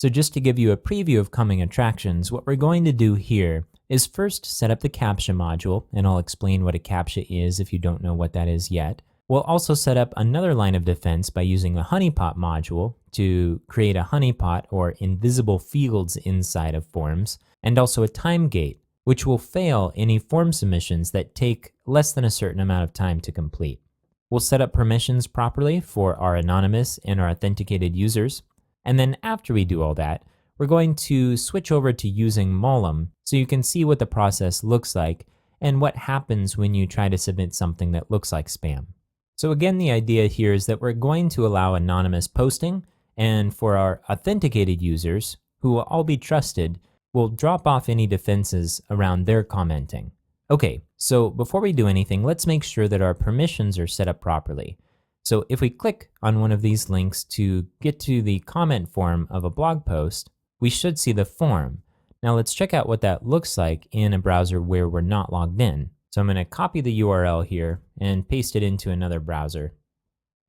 So just to give you a preview of coming attractions, what we're going to do here is first set up the CAPTCHA module, and I'll explain what a CAPTCHA is if you don't know what that is yet. We'll also set up another line of defense by using the honeypot module to create a honeypot or invisible fields inside of forms, and also a time gate, which will fail any form submissions that take less than a certain amount of time to complete. We'll set up permissions properly for our anonymous and our authenticated users. And then after we do all that, we're going to switch over to using Mollum so you can see what the process looks like and what happens when you try to submit something that looks like spam. So again, the idea here is that we're going to allow anonymous posting, and for our authenticated users, who will all be trusted, we'll drop off any defenses around their commenting. Okay, so before we do anything, let's make sure that our permissions are set up properly. So if we click on one of these links to get to the comment form of a blog post, we should see the form. Now let's check out what that looks like in a browser where we're not logged in. So I'm going to copy the URL here and paste it into another browser.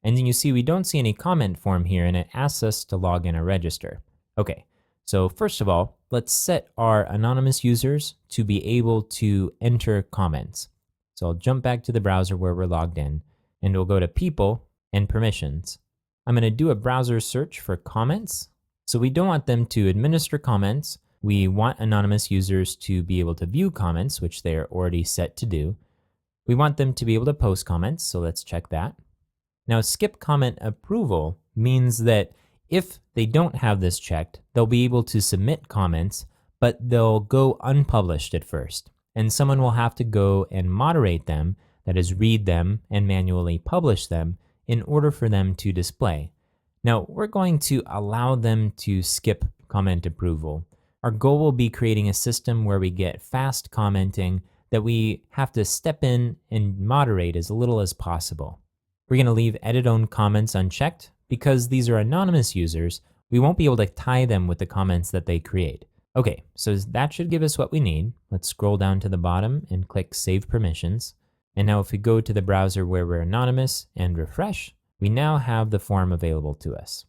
And then you see we don't see any comment form here, and it asks us to log in or register. Okay, so first of all, let's set our anonymous users to be able to enter comments. So I'll jump back to the browser where we're logged in, and we'll go to People and Permissions. I'm going to do a browser search for comments. So we don't want them to administer comments. We want anonymous users to be able to view comments, which they are already set to do. We want them to be able to post comments, so let's check that. Now, skip comment approval means that if they don't have this checked, they'll be able to submit comments, but they'll go unpublished at first. And someone will have to go and moderate them, that is, read them and manually publish them in order for them to display. Now, we're going to allow them to skip comment approval. Our goal will be creating a system where we get fast commenting that we have to step in and moderate as little as possible. We're going to leave edit own comments unchecked because these are anonymous users. We won't be able to tie them with the comments that they create. Okay, so that should give us what we need. Let's scroll down to the bottom and click Save Permissions. And now if we go to the browser where we're anonymous and refresh, we now have the form available to us.